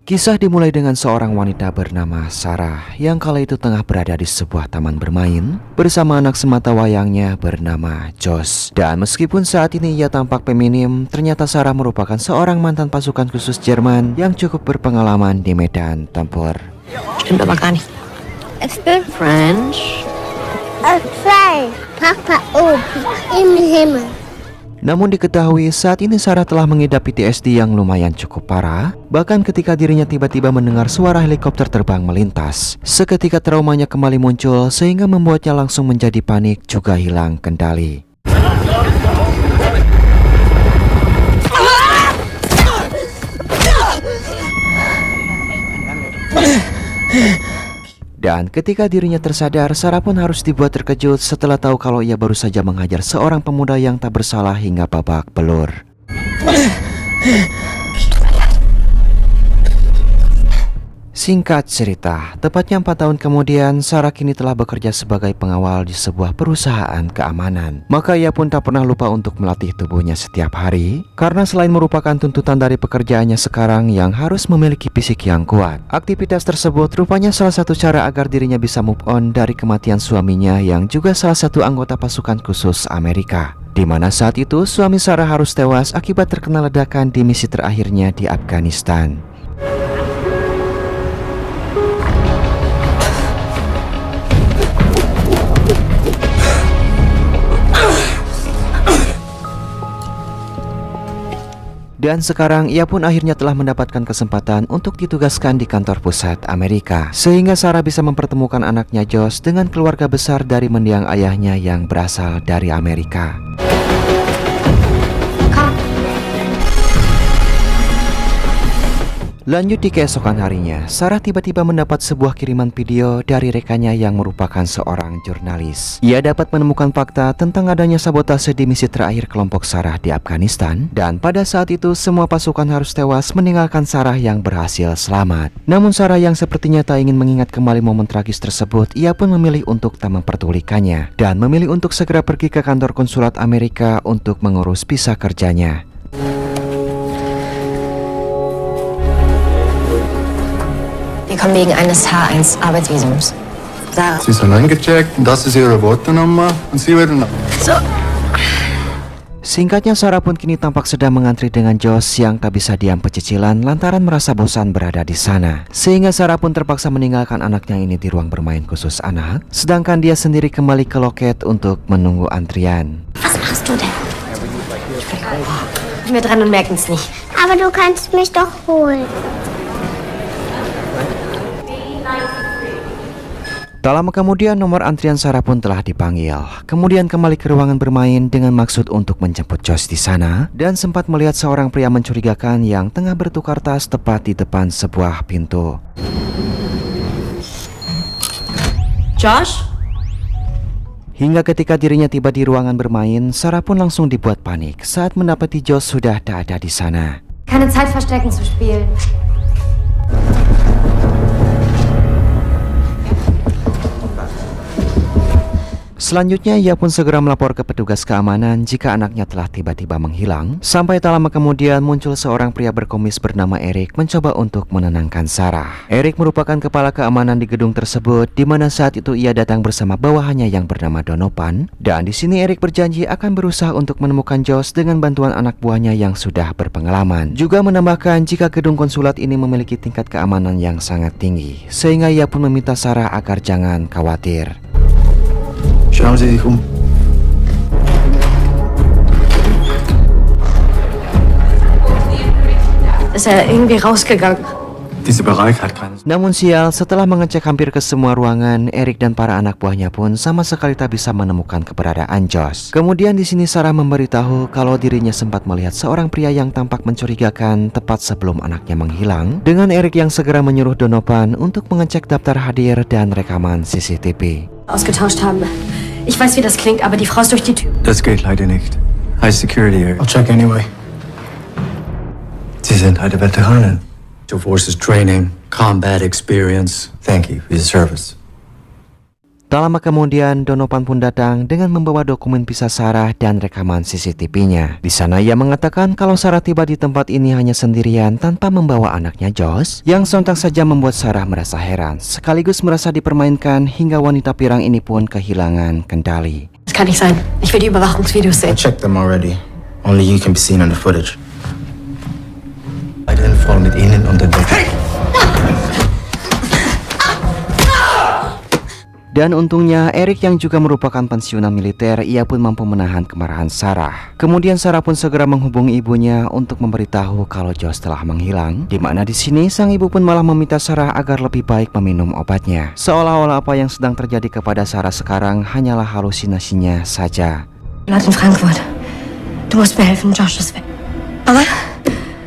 Kisah dimulai dengan seorang wanita bernama Sarah yang kala itu tengah berada di sebuah taman bermain bersama anak semata wayangnya bernama Josh. Dan meskipun saat ini ia tampak feminim, ternyata Sarah merupakan seorang mantan pasukan khusus Jerman yang cukup berpengalaman di medan tempur. Stimmt aber gar nicht. Ich bin French. zwei. Papa oben im Himmel. Namun diketahui saat ini Sarah telah mengidap PTSD yang lumayan cukup parah. Bahkan ketika dirinya tiba-tiba mendengar suara helikopter terbang melintas, seketika traumanya kembali muncul sehingga membuatnya langsung menjadi panik juga hilang kendali. Dan ketika dirinya tersadar, Sarah pun harus dibuat terkejut setelah tahu kalau ia baru saja menghajar seorang pemuda yang tak bersalah hingga babak belur. Singkat cerita, tepatnya 4 tahun kemudian, Sarah kini telah bekerja sebagai pengawal di sebuah perusahaan keamanan. Maka ia pun tak pernah lupa untuk melatih tubuhnya setiap hari, karena selain merupakan tuntutan dari pekerjaannya sekarang yang harus memiliki fisik yang kuat, aktivitas tersebut rupanya salah satu cara agar dirinya bisa move on dari kematian suaminya yang juga salah satu anggota pasukan khusus Amerika. Di mana saat itu suami Sarah harus tewas akibat terkena ledakan di misi terakhirnya di Afghanistan. Dan sekarang ia pun akhirnya telah mendapatkan kesempatan untuk ditugaskan di kantor pusat Amerika, sehingga Sarah bisa mempertemukan anaknya Josh dengan keluarga besar dari mendiang ayahnya yang berasal dari Amerika. Lanjut di keesokan harinya, Sarah tiba-tiba mendapat sebuah kiriman video dari rekannya yang merupakan seorang jurnalis. Ia dapat menemukan fakta tentang adanya sabotase di misi terakhir kelompok Sarah di Afghanistan, dan pada saat itu semua pasukan harus tewas meninggalkan Sarah yang berhasil selamat. Namun Sarah yang sepertinya tak ingin mengingat kembali momen tragis tersebut, ia pun memilih untuk tak memperdulikannya dan memilih untuk segera pergi ke kantor konsulat Amerika untuk mengurus visa kerjanya. Wir kommen wegen eines H1-Arbeitsvisums. Sarah. Sie ist allein gecheckt, das ist ihre Wortenummer und sie wird... So. Singkatnya, Sarah pun kini tampak sedang mengantri dengan Josh yang tak bisa diam pecicilan lantaran merasa bosan berada di sana. Sehingga Sarah pun terpaksa meninggalkan anaknya ini di ruang bermain khusus anak, sedangkan dia sendiri kembali ke loket untuk menunggu antrian. Was machst du denn? Wir dran und merken's nicht. Aber du kannst mich doch holen. Tak lama kemudian nomor antrian Sarah pun telah dipanggil. Kemudian kembali ke ruangan bermain dengan maksud untuk menjemput Josh di sana, dan sempat melihat seorang pria mencurigakan yang tengah bertukar tas tepat di depan sebuah pintu. Josh? Hingga ketika dirinya tiba di ruangan bermain, Sarah pun langsung dibuat panik saat mendapati Josh sudah tak ada di sana. Keine Zeit verstecken zu spielen. Selanjutnya ia pun segera melapor ke petugas keamanan jika anaknya telah tiba-tiba menghilang. Sampai tak lama kemudian muncul seorang pria berkumis bernama Eric mencoba untuk menenangkan Sarah. Eric merupakan kepala keamanan di gedung tersebut, di mana saat itu ia datang bersama bawahannya yang bernama Donovan. Dan di sini Eric berjanji akan berusaha untuk menemukan Josh dengan bantuan anak buahnya yang sudah berpengalaman. Juga menambahkan jika gedung konsulat ini memiliki tingkat keamanan yang sangat tinggi, sehingga ia pun meminta Sarah agar jangan khawatir. Schauen Sie sich um. Ist er irgendwie rausgegangen? Dieser Bereich hat keine... Namun sial, setelah mengecek hampir ke semua ruangan, Eric dan para anak buahnya pun sama sekali tak bisa menemukan keberadaan Josh. Kemudian di sini Sarah memberitahu kalau dirinya sempat melihat seorang pria yang tampak mencurigakan tepat sebelum anaknya menghilang, dengan Eric yang segera menyuruh Donovan untuk mengecek daftar hadir dan rekaman CCTV. Ausgetauscht haben. Ich weiß, wie das klingt, aber die Frau ist durch die Tür. Das geht leider nicht. High Security here. I'll check anyway. Sie sind eine Veteranin. Your forces training, combat experience. Thank you for your service. Tak lama kemudian, Donovan pun datang dengan membawa dokumen visa Sarah dan rekaman CCTV-nya. Di sana ia mengatakan kalau Sarah tiba di tempat ini hanya sendirian tanpa membawa anaknya Josh, yang sontak saja membuat Sarah merasa heran, sekaligus merasa dipermainkan hingga wanita pirang ini pun kehilangan kendali. Das kann nicht sein. Ich will die Überwachungsvideos I sehen. checked them already. Only you can be seen on the footage. Beiden voll mit ihnen unter Deck. Dan untungnya Eric yang juga merupakan pensiunan militer, ia pun mampu menahan kemarahan Sarah. Kemudian Sarah pun segera menghubungi ibunya untuk memberitahu kalau Josh telah menghilang. Di mana di sini sang ibu pun malah meminta Sarah agar lebih baik meminum obatnya. Seolah-olah apa yang sedang terjadi kepada Sarah sekarang hanyalah halusinasinya saja. Leute in Frankfurt. Du musst mir helfen, Josh ist weg. Aber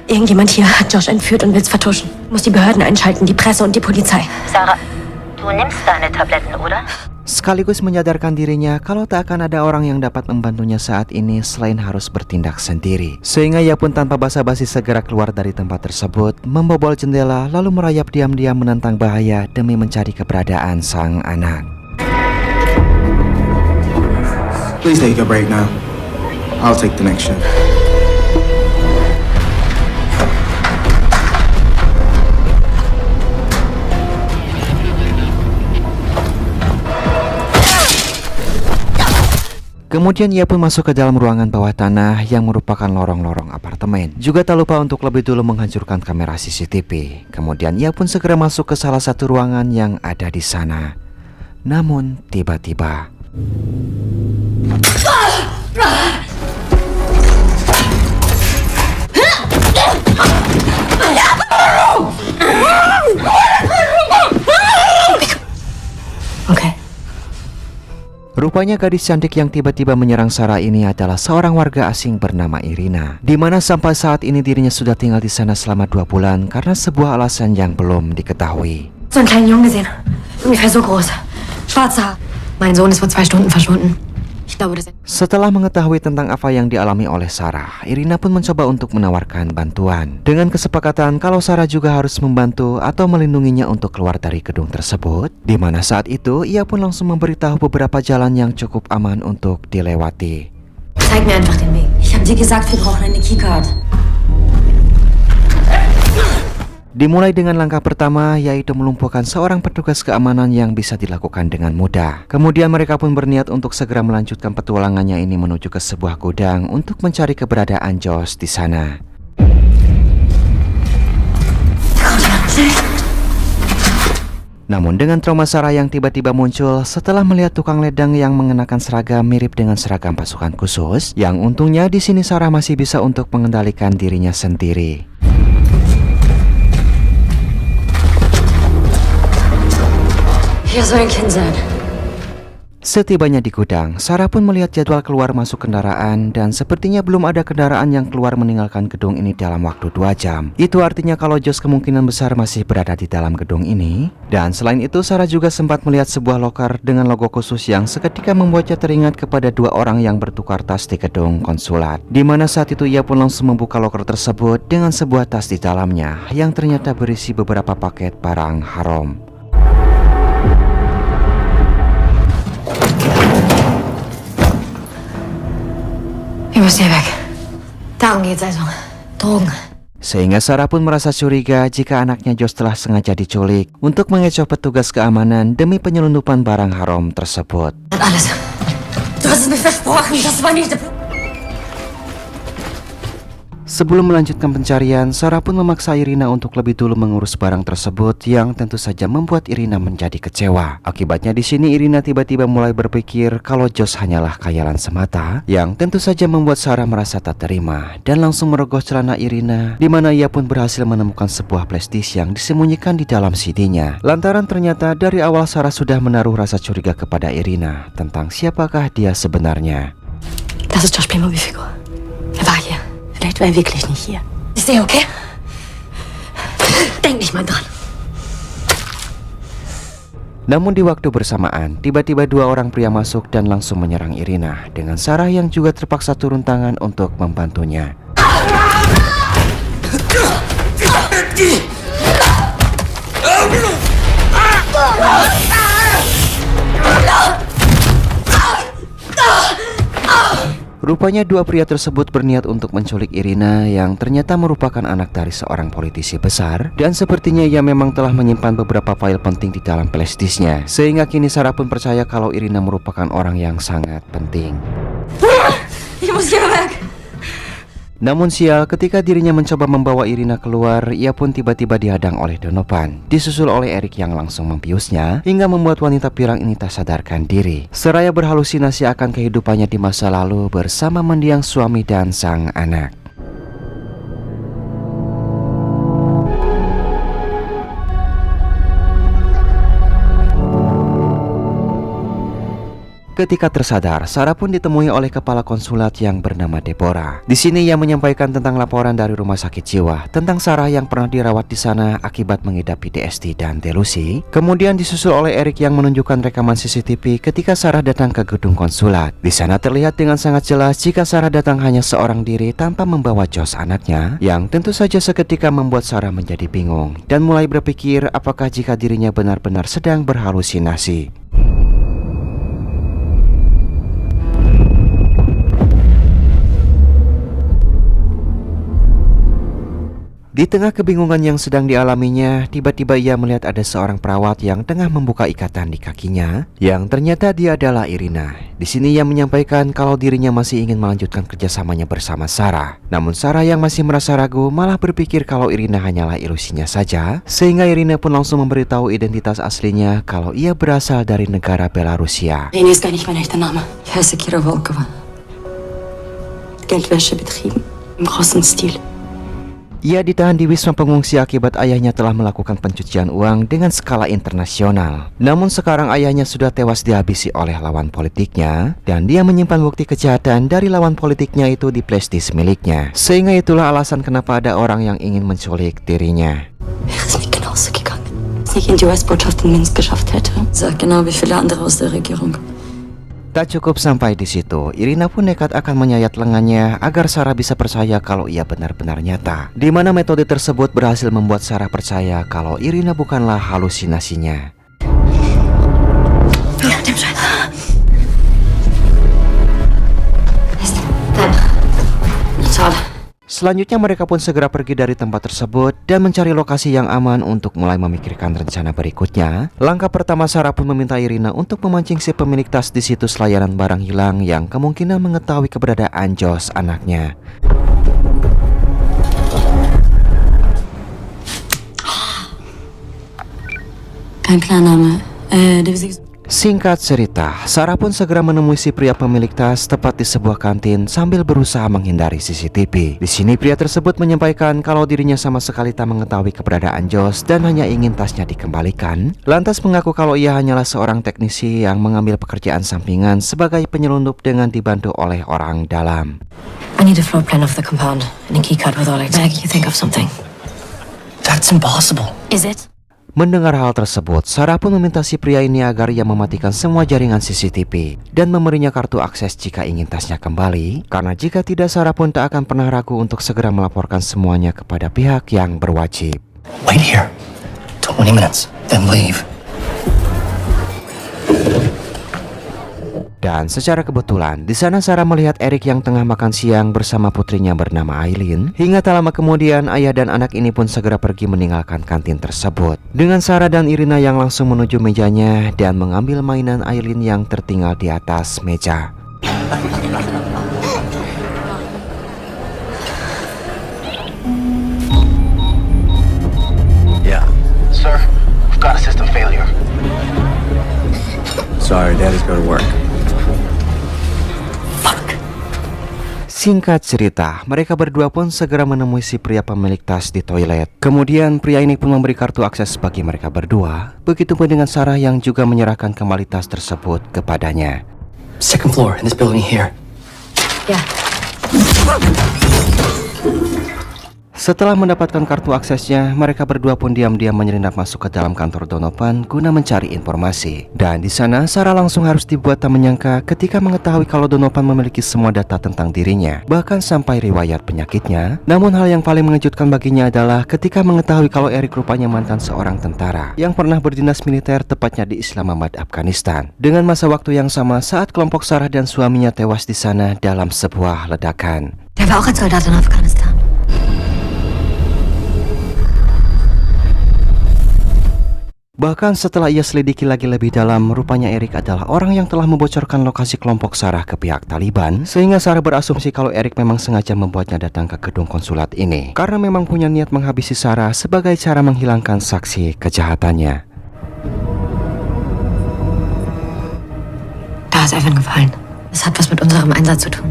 irgendjemand hier hat Josh entführt und will's vertuschen. Muss die Behörden einschalten, die Presse und die Polizei. Sarah, du nimmst deine Tabletten, oder? Sekaligus menyadarkan dirinya kalau tak akan ada orang yang dapat membantunya saat ini selain harus bertindak sendiri. Sehingga ia pun tanpa basa-basi segera keluar dari tempat tersebut, membobol jendela lalu merayap diam-diam menantang bahaya demi mencari keberadaan sang anak. Please take a break now. I'll take the next shift. Kemudian ia pun masuk ke dalam ruangan bawah tanah yang merupakan lorong-lorong apartemen. Juga tak lupa untuk lebih dulu menghancurkan kamera CCTV. Kemudian ia pun segera masuk ke salah satu ruangan yang ada di sana. Namun tiba-tiba Okay. rupanya gadis cantik yang tiba-tiba menyerang Sarah ini adalah seorang warga asing bernama Irina, di mana sampai saat ini dirinya sudah tinggal di sana selama 2 bulan karena sebuah alasan yang belum diketahui. So einen kleinen Jungen gesehen. Ungefähr so groß. Schwarze Haar. Mein Sohn ist vor 2 Stunden verschwunden. Ich glaube, das... Setelah mengetahui tentang apa yang dialami oleh Sarah, Irina pun mencoba untuk menawarkan bantuan dengan kesepakatan kalau Sarah juga harus membantu atau melindunginya untuk keluar dari gedung tersebut. Di mana saat itu ia pun langsung memberitahu beberapa jalan yang cukup aman untuk dilewati. Zeig mir einfach den Weg. Ich habe dir gesagt, wir brauchen eine Keycard. Dimulai dengan langkah pertama, yaitu melumpuhkan seorang petugas keamanan yang bisa dilakukan dengan mudah. Kemudian mereka pun berniat untuk segera melanjutkan petualangannya ini menuju ke sebuah gudang untuk mencari keberadaan Josh di sana. Namun dengan trauma Sarah yang tiba-tiba muncul setelah melihat tukang ledang yang mengenakan seragam mirip dengan seragam pasukan khusus, yang untungnya di sini Sarah masih bisa untuk mengendalikan dirinya sendiri. Hier soll ein Kind sein. Setibanya di gudang, Sarah pun melihat jadwal keluar masuk kendaraan dan sepertinya belum ada kendaraan yang keluar meninggalkan gedung ini dalam waktu 2 jam. Itu artinya kalau Josh kemungkinan besar masih berada di dalam gedung ini. Dan selain itu, Sarah juga sempat melihat sebuah loker dengan logo khusus yang seketika membuatnya teringat kepada 2 orang yang bertukar tas di gedung konsulat. Di mana saat itu ia pun langsung membuka loker tersebut dengan sebuah tas di dalamnya yang ternyata berisi beberapa paket barang haram. Wir müssen hier weg. Darum geht's also. Drogen. Sehingga Sarah pun merasa curiga jika anaknya Josh telah sengaja diculik untuk mengecoh petugas keamanan demi penyelundupan barang haram tersebut. Das alles. Du hast es mir versprochen. Das war nicht... Sebelum melanjutkan pencarian, Sarah pun memaksa Irina untuk lebih dulu mengurus barang tersebut yang tentu saja membuat Irina menjadi kecewa. Akibatnya di sini Irina tiba-tiba mulai berpikir kalau Josh hanyalah khayalan semata, yang tentu saja membuat Sarah merasa tak terima dan langsung merogoh celana Irina, di mana ia pun berhasil menemukan sebuah flashdisk yang disembunyikan di dalam CD-nya. Lantaran ternyata dari awal Sarah sudah menaruh rasa curiga kepada Irina tentang siapakah dia sebenarnya. Das ist Josh Playmobil-Figur. Er war hier. Vielleicht war er wirklich nicht hier. Ist er okay? Denk nicht mal dran. Namun di waktu bersamaan, tiba-tiba 2 orang pria masuk dan langsung menyerang Irina, dengan Sarah yang juga terpaksa turun tangan untuk membantunya. Rupanya dua pria tersebut berniat untuk menculik Irina yang ternyata merupakan anak dari seorang politisi besar, dan sepertinya ia memang telah menyimpan beberapa file penting di dalam flashdisknya, sehingga kini Sarah pun percaya kalau Irina merupakan orang yang sangat penting. Ich muss hier weg! Namun sial, ketika dirinya mencoba membawa Irina keluar, ia pun tiba-tiba dihadang oleh Donovan, disusul oleh Eric yang langsung membiusnya, hingga membuat wanita pirang ini tak sadarkan diri, seraya berhalusinasi akan kehidupannya di masa lalu bersama mendiang suami dan sang anak. Ketika tersadar, Sarah pun ditemui oleh kepala konsulat yang bernama Deborah. Di sini ia menyampaikan tentang laporan dari rumah sakit jiwa tentang Sarah yang pernah dirawat di sana akibat mengidap PTSD dan delusi. Kemudian disusul oleh Eric yang menunjukkan rekaman CCTV ketika Sarah datang ke gedung konsulat. Di sana terlihat dengan sangat jelas jika Sarah datang hanya seorang diri tanpa membawa Josh anaknya, yang tentu saja seketika membuat Sarah menjadi bingung dan mulai berpikir apakah jika dirinya benar-benar sedang berhalusinasi. Di tengah kebingungan yang sedang dialaminya, tiba-tiba ia melihat ada seorang perawat yang tengah membuka ikatan di kakinya, yang ternyata dia adalah Irina. Di sini ia menyampaikan kalau dirinya masih ingin melanjutkan kerjasamanya bersama Sarah. Namun Sarah yang masih merasa ragu malah berpikir kalau Irina hanyalah ilusinya saja, sehingga Irina pun langsung memberitahu identitas aslinya kalau ia berasal dari negara Belarusia. Irina ist gar nicht mein echter Name. Ich heiße Kira Volkova. Geldwäsche betrieben. Im großen Stil. Ia ditahan di Wisma Pengungsi akibat ayahnya telah melakukan pencucian uang dengan skala internasional. Namun sekarang ayahnya sudah tewas dihabisi oleh lawan politiknya, dan dia menyimpan bukti kejahatan dari lawan politiknya itu di flashdisk miliknya. Sehingga itulah alasan kenapa ada orang yang ingin menculik dirinya. Wäre es nicht genauso gegangen, es nicht in die US-Botschaft in Minsk geschafft hätte. Sag genau wie viele andere aus der Regierung. Tak cukup sampai di situ, Irina pun nekat akan menyayat lengannya agar Sarah bisa percaya kalau ia benar-benar nyata. Di mana metode tersebut berhasil membuat Sarah percaya kalau Irina bukanlah halusinasinya. Selanjutnya mereka pun segera pergi dari tempat tersebut dan mencari lokasi yang aman untuk mulai memikirkan rencana berikutnya. Langkah pertama, Sarah pun meminta Irina untuk memancing si pemilik tas di situs layanan barang hilang yang kemungkinan mengetahui keberadaan Josh anaknya. Kein Klarname. Singkat cerita, Sarah pun segera menemui si pria pemilik tas tepat di sebuah kantin sambil berusaha menghindari CCTV. Di sini pria tersebut menyampaikan kalau dirinya sama sekali tak mengetahui keberadaan Josh dan hanya ingin tasnya dikembalikan. Lantas mengaku kalau ia hanyalah seorang teknisi yang mengambil pekerjaan sampingan sebagai penyelundup dengan dibantu oleh orang dalam. I need a floor plan of the compound and a keycard with Oleg. Meg, you think of something? That's impossible. Is it? Mendengar hal tersebut, Sarah pun meminta si pria ini agar ia mematikan semua jaringan CCTV dan memberinya kartu akses jika ingin tasnya kembali, karena jika tidak Sarah pun tak akan pernah ragu untuk segera melaporkan semuanya kepada pihak yang berwajib. Wait here. 20 minutes, then leave. Dan secara kebetulan, di sana Sarah melihat Eric yang tengah makan siang bersama putrinya bernama Aileen. Hingga tak lama kemudian, ayah dan anak ini pun segera pergi meninggalkan kantin tersebut. Dengan Sarah dan Irina yang langsung menuju mejanya dan mengambil mainan Aileen yang tertinggal di atas meja. Yeah. Sir, we've got a system failure. Sorry, Daddy's got to work. Singkat cerita, mereka berdua pun segera menemui si pria pemilik tas di toilet. Kemudian pria ini pun memberi kartu akses bagi mereka berdua. Begitupun dengan Sarah yang juga menyerahkan kembali tas tersebut kepadanya. Second floor in this building here. Yeah. Setelah mendapatkan kartu aksesnya, mereka berdua pun diam-diam menyelinap masuk ke dalam kantor Donovan guna mencari informasi. Dan di sana, Sarah langsung harus dibuat tak menyangka ketika mengetahui kalau Donovan memiliki semua data tentang dirinya, bahkan sampai riwayat penyakitnya. Namun hal yang paling mengejutkan baginya adalah ketika mengetahui kalau Eric rupanya mantan seorang tentara yang pernah berdinas militer tepatnya di Islamabad, Afghanistan. Dengan masa waktu yang sama saat kelompok Sarah dan suaminya tewas di sana dalam sebuah ledakan. Der war auch als Soldat in Afghanistan. Bahkan setelah ia selidiki lagi lebih dalam, rupanya Eric adalah orang yang telah membocorkan lokasi kelompok Sarah ke pihak Taliban, sehingga Sarah berasumsi kalau Eric memang sengaja membuatnya datang ke gedung konsulat ini karena memang punya niat menghabisi Sarah sebagai cara menghilangkan saksi kejahatannya. Da ist Evan gefallen. Es hat was mit unserem Einsatz zu tun.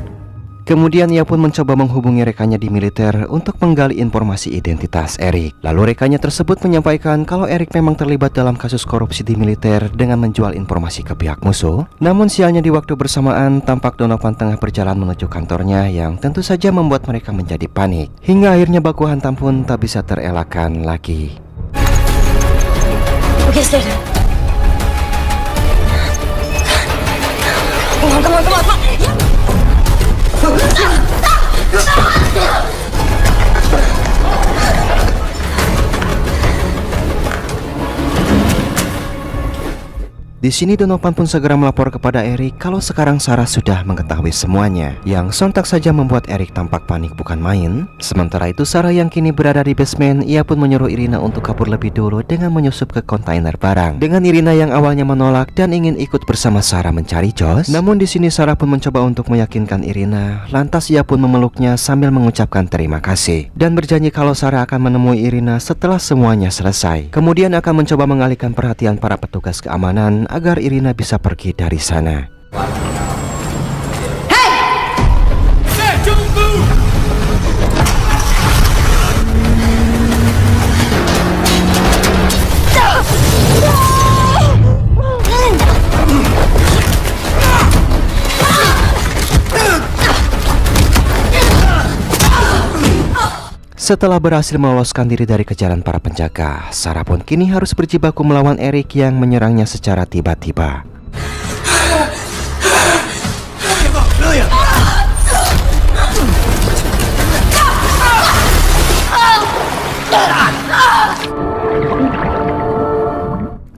Kemudian ia pun mencoba menghubungi rekannya di militer untuk menggali informasi identitas Eric. Lalu rekannya tersebut menyampaikan kalau Eric memang terlibat dalam kasus korupsi di militer dengan menjual informasi ke pihak musuh. Namun sialnya di waktu bersamaan tampak Donovan tengah berjalan menuju kantornya yang tentu saja membuat mereka menjadi panik. Hingga akhirnya baku hantam pun tak bisa terelakkan lagi. Wo geht's denn? Come on. Di sini Donovan pun segera melapor kepada Eric kalau sekarang Sarah sudah mengetahui semuanya, yang sontak saja membuat Eric tampak panik bukan main. Sementara itu Sarah yang kini berada di basement, ia pun menyuruh Irina untuk kabur lebih dulu dengan menyusup ke kontainer barang. Dengan Irina yang awalnya menolak dan ingin ikut bersama Sarah mencari Josh, namun di sini Sarah pun mencoba untuk meyakinkan Irina. Lantas ia pun memeluknya sambil mengucapkan terima kasih dan berjanji kalau Sarah akan menemui Irina setelah semuanya selesai. Kemudian akan mencoba mengalihkan perhatian para petugas keamanan agar Irina bisa pergi dari sana. Setelah berhasil meloloskan diri dari kejaran para penjaga, Sarah pun kini harus berjibaku melawan Eric yang menyerangnya secara tiba-tiba.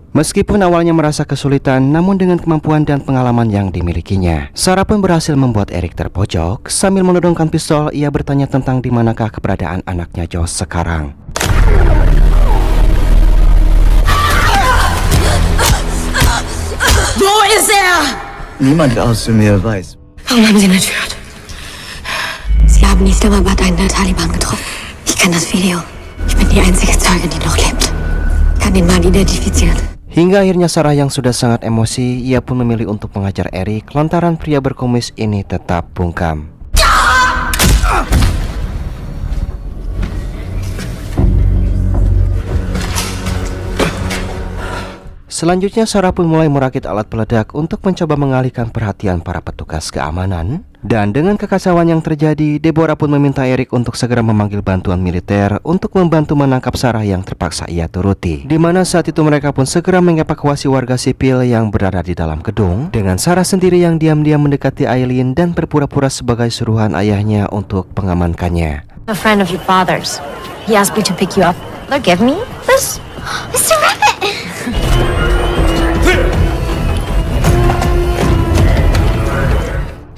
Meskipun awalnya merasa kesulitan, namun dengan kemampuan dan pengalaman yang dimilikinya, Sarah pun berhasil membuat Eric terpojok. Sambil menodongkan pistol, ia bertanya tentang di manakah keberadaan anaknya Josh sekarang. Wo ist er? Niemand außer mir weiß. Warum haben Sie ihn entführt? Sie haben in Islamabad einen der Taliban getroffen. Ich kenne das Video. Ich bin die einzige Zeugin, die noch lebt. Ich kann den Mann identifizieren. Hingga akhirnya Sarah yang sudah sangat emosi, ia pun memilih untuk mengajar Eric lantaran pria berkumis ini tetap bungkam. Selanjutnya Sarah pun mulai merakit alat peledak untuk mencoba mengalihkan perhatian para petugas keamanan. Dan dengan kekacauan yang terjadi, Deborah pun meminta Eric untuk segera memanggil bantuan militer untuk membantu menangkap Sarah yang terpaksa ia turuti. Dimana saat itu mereka pun segera mengevakuasi warga sipil yang berada di dalam gedung, dengan Sarah sendiri yang diam-diam mendekati Eileen dan berpura-pura sebagai suruhan ayahnya untuk mengamankannya. A friend of your father's. He asked me to pick you up. Look, give me this. Mr. Rabbit!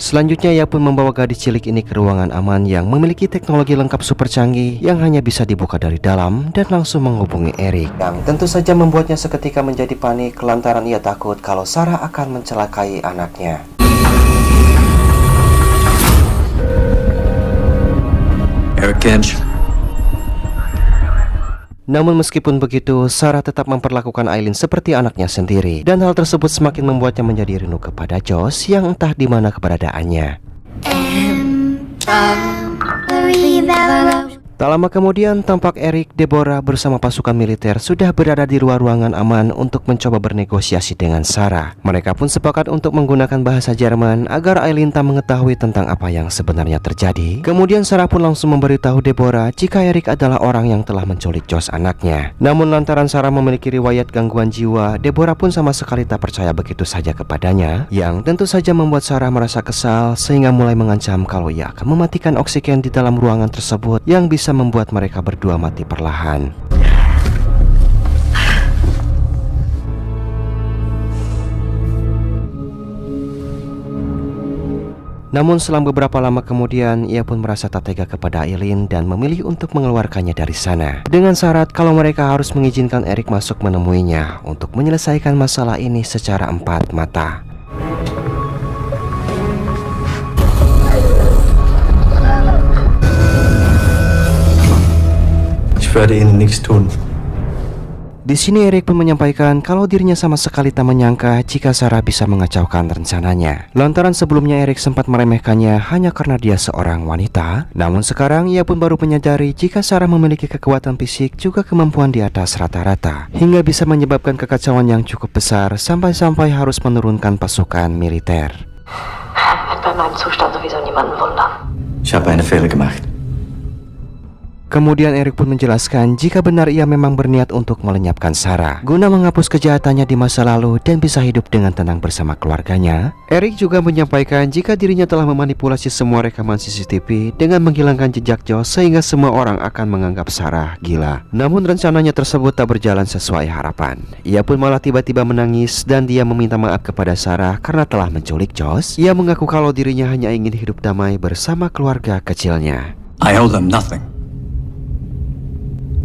Selanjutnya ia pun membawa gadis cilik ini ke ruangan aman yang memiliki teknologi lengkap super canggih yang hanya bisa dibuka dari dalam dan langsung menghubungi Eric, yang tentu saja membuatnya seketika menjadi panik lantaran ia takut kalau Sarah akan mencelakai anaknya. Eric Gensch. Namun meskipun begitu, Sarah tetap memperlakukan Eileen seperti anaknya sendiri, dan hal tersebut semakin membuatnya menjadi rindu kepada Josh yang entah di mana keberadaannya. Tak lama kemudian, tampak Eric, Deborah bersama pasukan militer sudah berada di luar ruangan aman untuk mencoba bernegosiasi dengan Sarah. Mereka pun sepakat untuk menggunakan bahasa Jerman agar Eileen tak mengetahui tentang apa yang sebenarnya terjadi. Kemudian Sarah pun langsung memberitahu Deborah jika Eric adalah orang yang telah menculik Josh anaknya. Namun lantaran Sarah memiliki riwayat gangguan jiwa, Deborah pun sama sekali tak percaya begitu saja kepadanya, yang tentu saja membuat Sarah merasa kesal sehingga mulai mengancam kalau ia akan mematikan oksigen di dalam ruangan tersebut yang bisa membuat mereka berdua mati perlahan. Namun selang beberapa lama kemudian, ia pun merasa tak tega kepada Eileen dan memilih untuk mengeluarkannya dari sana, dengan syarat kalau mereka harus mengizinkan Eric masuk menemuinya untuk menyelesaikan masalah ini secara empat mata. Ich werde Ihnen nichts tun. Di sini Eric pun menyampaikan kalau dirinya sama sekali tak menyangka jika Sarah bisa mengacaukan rencananya. Lantaran sebelumnya Eric sempat meremehkannya hanya karena dia seorang wanita. Namun sekarang ia pun baru menyadari jika Sarah memiliki kekuatan fisik juga kemampuan di atas rata-rata, hingga bisa menyebabkan kekacauan yang cukup besar sampai-sampai harus menurunkan pasukan militer. Wird bei meinem Zustand sowieso niemanden wundern. Ich habe eine Fehler gemacht. Kemudian Eric pun menjelaskan jika benar ia memang berniat untuk melenyapkan Sarah guna menghapus kejahatannya di masa lalu dan bisa hidup dengan tenang bersama keluarganya. Eric juga menyampaikan jika dirinya telah memanipulasi semua rekaman CCTV dengan menghilangkan jejak Josh sehingga semua orang akan menganggap Sarah gila. Namun rencananya tersebut tak berjalan sesuai harapan. Ia pun malah tiba-tiba menangis dan dia meminta maaf kepada Sarah karena telah menculik Josh. Ia mengaku kalau dirinya hanya ingin hidup damai bersama keluarga kecilnya. I owe them nothing.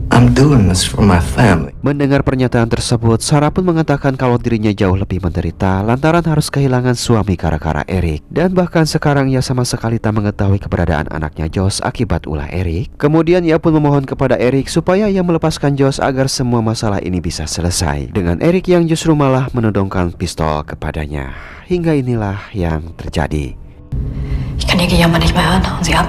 I'm doing this for my family. Mendengar pernyataan tersebut, Sarah pun mengatakan kalau dirinya jauh lebih menderita lantaran harus kehilangan suami gara-gara Eric. Dan bahkan sekarang ia sama sekali tak mengetahui keberadaan anaknya Josh akibat ulah Eric. Kemudian ia pun memohon kepada Eric supaya ia melepaskan Josh agar semua masalah ini bisa selesai. Dengan Eric yang justru malah menodongkan pistol kepadanya. Hingga inilah yang terjadi. Ich kann ihr Gejammer nicht mehr hören. Hauen Sie ab.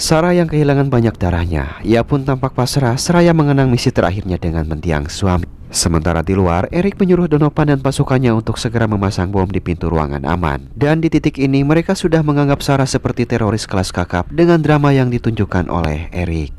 Sarah yang kehilangan banyak darahnya, ia pun tampak pasrah seraya mengenang misi terakhirnya dengan mendiang suami. Sementara di luar, Eric menyuruh Donovan dan pasukannya untuk segera memasang bom di pintu ruangan aman. Dan di titik ini mereka sudah menganggap Sarah seperti teroris kelas kakap dengan drama yang ditunjukkan oleh Eric.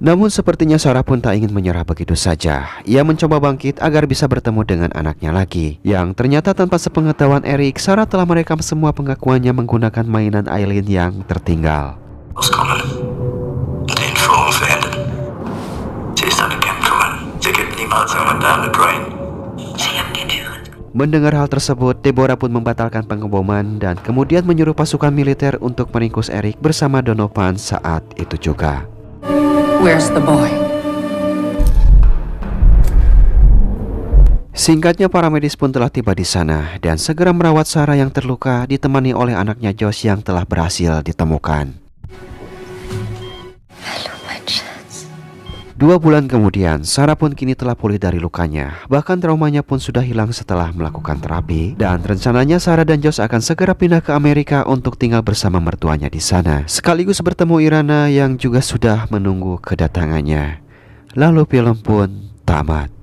Namun sepertinya Sarah pun tak ingin menyerah begitu saja. Ia mencoba bangkit agar bisa bertemu dengan anaknya lagi. Yang ternyata tanpa sepengetahuan Eric, Sarah telah merekam semua pengakuannya menggunakan mainan Eileen yang tertinggal. Mendengar hal tersebut, Deborah pun membatalkan pengeboman dan kemudian menyuruh pasukan militer untuk meringkus Eric bersama Donovan saat itu juga. Where's the boy? Singkatnya, para medis pun telah tiba di sana dan segera merawat Sarah yang terluka ditemani oleh anaknya Josh yang telah berhasil ditemukan. Hallo, mein Schatz. 2 bulan kemudian, Sarah pun kini telah pulih dari lukanya. Bahkan traumanya pun sudah hilang setelah melakukan terapi. Dan rencananya Sarah dan Josh akan segera pindah ke Amerika untuk tinggal bersama mertuanya di sana, sekaligus bertemu Irana yang juga sudah menunggu kedatangannya. Lalu film pun tamat.